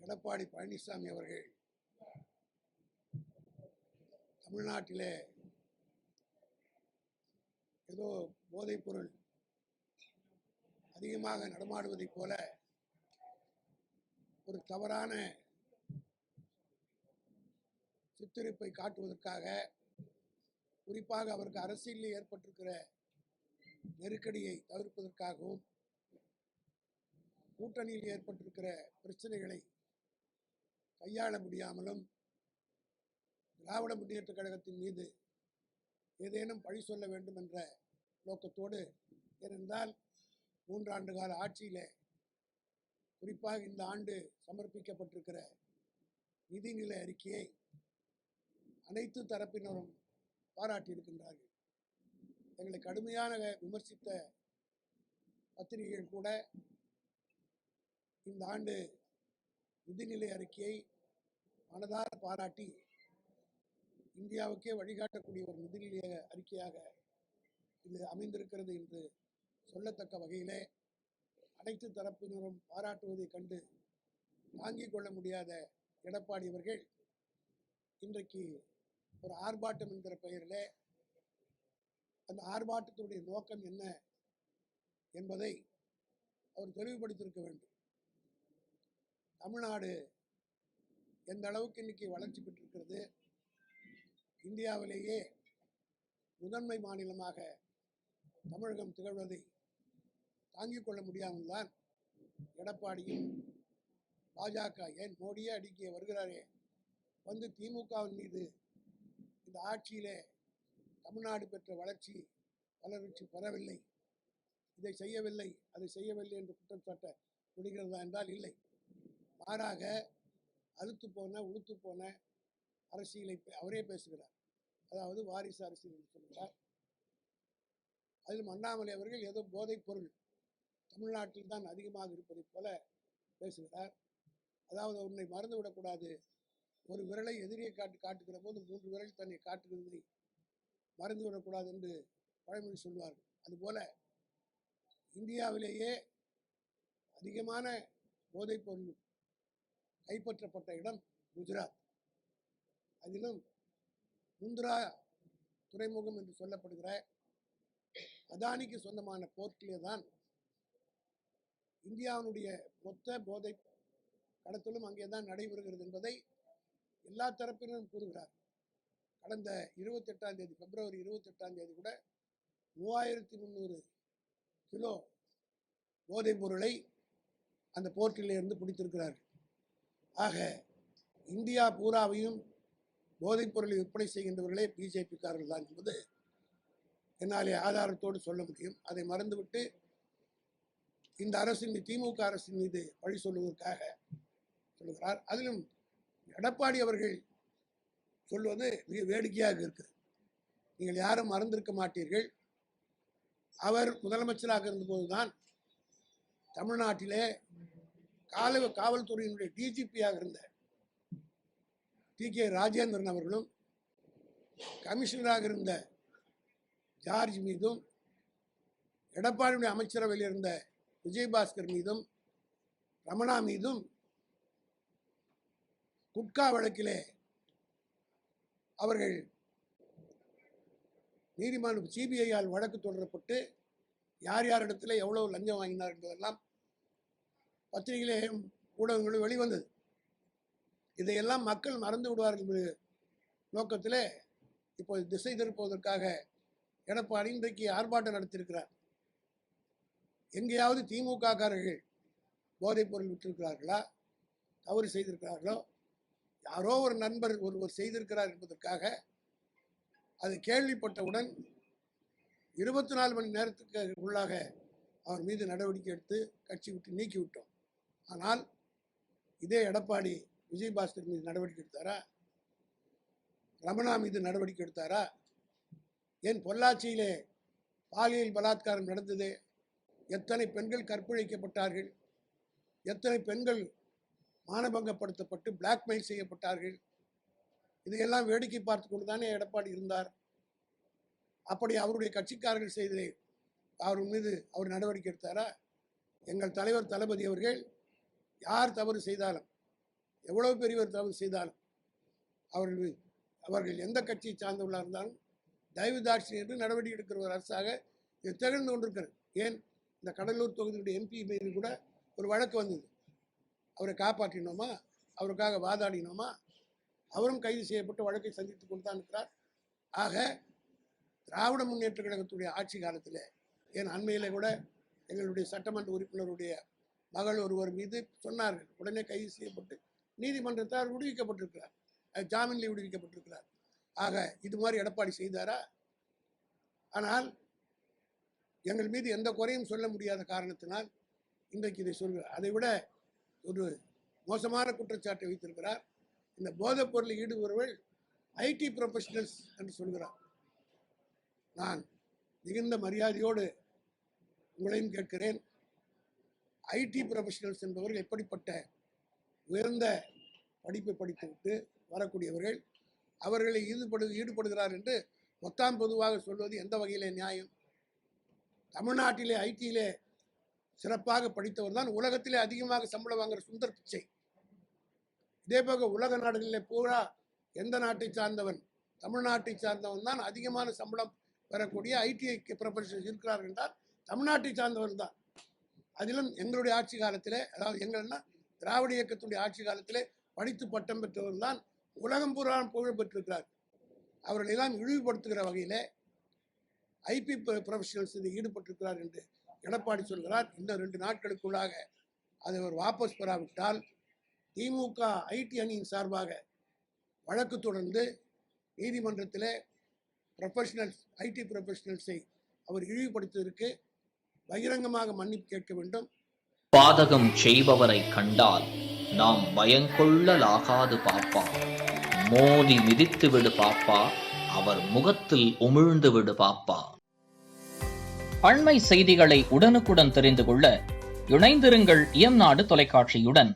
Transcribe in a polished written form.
எடப்பாடி பழனிசாமி அவர்கள் தமிழ்நாட்டிலே ஏதோ போதைப்பொருள் அதிகமாக நடமாடுவதைப் போல ஒரு தவறான சித்தரிப்பை காட்டுவதற்காக, குறிப்பாக அவருக்கு அரசியலில் ஏற்பட்டிருக்கிற நெருக்கடியை தவிர்ப்பதற்காகவும், கூட்டணியில் ஏற்பட்டிருக்கிற பிரச்சனைகளை கையாள முடியாமலும் திராவிட முன்னேற்ற கழகத்தின் மீது ஏதேனும் பழி சொல்ல வேண்டும் என்ற நோக்கத்தோடு, ஏனென்றால் 3 ஆண்டு கால ஆட்சியிலே குறிப்பாக இந்த ஆண்டு சமர்ப்பிக்கப்பட்டிருக்கிற நிதிநிலை அறிக்கையை அனைத்து தரப்பினரும் பாராட்டியிருக்கின்றார்கள். எங்களை கடுமையாக விமர்சித்த பத்திரிகைகள் கூட இந்த ஆண்டு நிதிநிலை அறிக்கையை மனதார பாராட்டி இந்தியாவுக்கே வழிகாட்டக்கூடிய ஒரு நிதிநிலை அறிக்கையாக இது அமைந்திருக்கிறது என்று சொல்லத்தக்க வகையிலே அனைத்து தரப்பினரும் பாராட்டுவதைக் கண்டு தாங்கிக் கொள்ள முடியாத எடப்பாடி அவர்கள் இன்றைக்கு ஒரு ஆர்ப்பாட்டம் என்கிற பெயரிலே அந்த ஆர்ப்பாட்டத்தினுடைய நோக்கம் என்ன என்பதை அவர் தெளிவுபடுத்தியிருக்க வேண்டும். தமிழ்நாடு எந்த அளவுக்கு இன்னைக்கு வளர்ச்சி பெற்றிருக்கிறது, இந்தியாவிலேயே முதன்மை மாநிலமாக தமிழகம் திகழ்வதை தாங்கிக் கொள்ள முடியாமல் தான் எடப்பாடியும் பாஜக, ஏன் மோடியே அடிக்க வருகிறாரே, வந்து திமுகவின் மீது இந்த ஆட்சியிலே தமிழ்நாடு பெற்ற வளர்ச்சி பெறவில்லை, இதை செய்யவில்லை, அதை செய்யவில்லை என்று குற்றம் சாட்ட முடிகிறதா என்றால் இல்லை. மாறாக அழுத்து போன உளுத்து போன அரசியலை அவரே பேசுகிறார். அதாவது வாரிசு அரசியல் என்று சொல்கிறார். அதிலும் அண்ணாமலை அவர்கள் ஏதோ போதைப் பொருள் தமிழ்நாட்டில் தான் அதிகமாக இருப்பதைப் போல பேசுகிறார். அதாவது உன்னை மறந்து விடக்கூடாது, ஒரு விரலை எதிரியை காட்டுகிற போது 3 விரல் தன்னை காட்டுகிறதை மறந்து விடக்கூடாது என்று பழமொழி சொல்வார்கள். அதுபோல இந்தியாவிலேயே அதிகமான போதைப் பொருள் கைப்பற்றப்பட்ட இடம் குஜராத். அதிலும் முந்திரா துறைமுகம் என்று சொல்லப்படுகிற அதானிக்கு சொந்தமான போர்ட்டிலே தான் இந்தியாவினுடைய மொத்த போதை கடத்தலும் அங்கே தான் நடைபெறுகிறது என்பதை எல்லா தரப்பினரும் கூறுகிறார். கடந்த 28ஆம் தேதி, பிப்ரவரி 28ஆம் தேதி கூட 3300 கிலோ போதைப் பொருளை அந்த போர்ட்டிலே இருந்து பிடித்திருக்கிறார்கள். ஆக இந்தியா பூராவையும் போதைப் பொருளை விற்பனை செய்கின்றவர்களே பிஜேபிக்காரர்கள் தான் என்பது என்னாலே ஆதாரத்தோடு சொல்ல முடியும். அதை மறந்துவிட்டு இந்த அரசின் திமுக அரசின் மீது பழி சொல்வதற்காக சொல்லுகிறார். அதிலும் எடப்பாடி அவர்கள் சொல்வது மிக வேடிக்கையாக இருக்கிறது. நீங்கள் யாரும் மறந்திருக்க மாட்டீர்கள், அவர் முதலமைச்சராக இருந்தபோதுதான் தமிழ்நாட்டிலே காவல்துறையினுடைய டிஜிபியாக இருந்த டி.கே. ராஜேந்திரன் அவர்களும், கமிஷனராக இருந்த ஜார்ஜ் மீதும், எடப்பாடியுடைய அமைச்சரவையில் இருந்த விஜயபாஸ்கர் மீதும், ரமணா மீதும் குட்கா வழக்கிலே அவர்கள் நீதிமன்ற சிபிஐயால் வழக்கு தொடரப்பட்டு யார் யாரிடத்தில் எவ்வளவு லஞ்சம் வாங்கினார் என்பதெல்லாம் பத்திரிகையிலும் ஊடகங்களும் வெளிவந்தது. இதையெல்லாம் மக்கள் மறந்து விடுவார்கள் என்ற நோக்கத்திலே இப்போது திசை திருப்புவதற்காக எடப்பாடி இன்றைக்கு ஆர்ப்பாட்டம் நடத்தியிருக்கிறார். எங்கேயாவது திமுக காரர்கள் போதைப் பொருள் விட்டிருக்கிறார்களா, தவறு செய்திருக்கிறார்களோ, யாரோ ஒரு நண்பர் ஒருவர் செய்திருக்கிறார் என்பதற்காக அது கேள்விப்பட்டவுடன் 24 மணி நேரத்துக்கு உள்ளாக அவர் மீது நடவடிக்கை எடுத்து கட்சி விட்டு நீக்கிவிட்டோம். ஆனால் இதே எடப்பாடி விஜயபாஸ்கர் மீது நடவடிக்கை எடுத்தாரா? ரமணா மீது நடவடிக்கை எடுத்தாரா? ஏன் பொள்ளாச்சியிலே பாலியல் பலாத்காரம் நடந்தது, எத்தனை பெண்கள் கற்பழிக்கப்பட்டார்கள், எத்தனை பெண்கள் மானபங்கப்படுத்தப்பட்டு பிளாக்மெயில் செய்யப்பட்டார்கள், இதையெல்லாம் வேடிக்கை பார்த்து கொண்டு தானே எடப்பாடி இருந்தார். அப்படி அவருடைய கட்சிக்காரர்கள் செய்ததை அவர் மீது அவர் நடவடிக்கை எடுத்தாரா? எங்கள் தலைவர் தளபதி அவர்கள் யார் தவறு செய்தாலும் எவ்வளவு பெரியவர் தவறு செய்தாலும் அவர்கள் எந்த கட்சியை சார்ந்தவர்களாக இருந்தாலும் தயவு தாட்சி என்று நடவடிக்கை எடுக்கிற ஒரு அரசாக இது திகழ்ந்து கொண்டிருக்கிறது. ஏன் இந்த கடலூர் தொகுதியுடைய எம்பி மீது கூட ஒரு வழக்கு வந்தது. அவரை காப்பாற்றினோமா, அவருக்காக வாதாடினோமா, அவரும் கைது செய்யப்பட்டு வழக்கை சந்தித்துக் கொண்டு தான் இருக்கிறார். ஆக திராவிட முன்னேற்ற கழகத்துடைய ஆட்சி காலத்தில், ஏன் அண்மையிலே கூட எங்களுடைய சட்டமன்ற உறுப்பினருடைய மகள் ஒருவர் மீது சொன்னார்கள், உடனே கைது செய்யப்பட்டு நீதிமன்றத்தால் விடுவிக்கப்பட்டிருக்கிறார், ஜாமீனில் விடுவிக்கப்பட்டிருக்கிறார். ஆக இது மாதிரி எடப்பாடி செய்தாரா? ஆனால் எங்கள் மீது எந்த குறையும் சொல்ல முடியாத காரணத்தினால் இன்றைக்கு இதை சொல்கிறார். அதை விட ஒரு மோசமான குற்றச்சாட்டை வைத்திருக்கிறார். இந்த போதைப் பொருளில் ஈடுபடுபவர்கள் ஐடி ப்ரொஃபஷனல்ஸ் என்று சொல்கிறார். நான் மிகுந்த மரியாதையோடு உங்களையும் கேட்கிறேன், ஐடி ப்ரொஃபஷனல்ஸ் என்பவர்கள் எப்படிப்பட்ட உயர்ந்த படிப்பை படித்துவிட்டு வரக்கூடியவர்கள், அவர்களை ஈடுபடுகிறார் என்று மொத்தம் பொதுவாக சொல்வது எந்த வகையிலே நியாயம்? தமிழ்நாட்டிலே ஐடியிலே சிறப்பாக படித்தவர் தான் உலகத்திலே அதிகமாக சம்பளம் வாங்குற சுந்தர் பிச்சை. இதே போக உலக நாடுகளிலே பூரா எந்த நாட்டை சார்ந்தவன், தமிழ்நாட்டை சார்ந்தவன் தான் அதிகமான சம்பளம் பெறக்கூடிய ஐடி ப்ரொஃபஷனல்ஸ் இருக்கிறார்கள் என்றால் தமிழ்நாட்டை சார்ந்தவன் தான். அதிலும் எங்களுடைய ஆட்சி காலத்திலே, அதாவது எங்கள்னா திராவிட இயக்கத்துடைய ஆட்சி காலத்திலே படித்து பட்டம் பெற்றவர் தான் உலகம் பூரா புகழ் பெற்றிருக்கிறார். அவர்களெல்லாம் இழிவுபடுத்துகிற வகையிலே ஐபி ப்ரொஃபஷனல்ஸ் ஈடுபட்டிருக்கிறார் என்று எடப்பாடி சொல்கிறார். இந்த 2 நாட்களுக்குள்ளாக அதை அவர் வாபஸ் பெறாவிட்டால் திமுக ஐடி அணியின் சார்பாக வழக்கு தொடர்ந்து நீதிமன்றத்திலே ஐடி ப்ரொஃபஷனல்ஸை அவர் இழிவுபடுத்துவதற்கு பகிரங்கமாக மன்னிப்பு கேட்க வேண்டும். பாதகம் செய்பவரை கண்டால் நாம் பயங்கொள்ளலாகாது பாப்பா, மோதி மிதித்து விடு பாப்பா, அவர் முகத்தில் உமிழ்ந்து விடு பாப்பா. அண்மை செய்திகளை உடனுக்குடன் தெரிந்து கொள்ள இணைந்திருங்கள் இயம்நாடு தொலைக்காட்சியுடன்.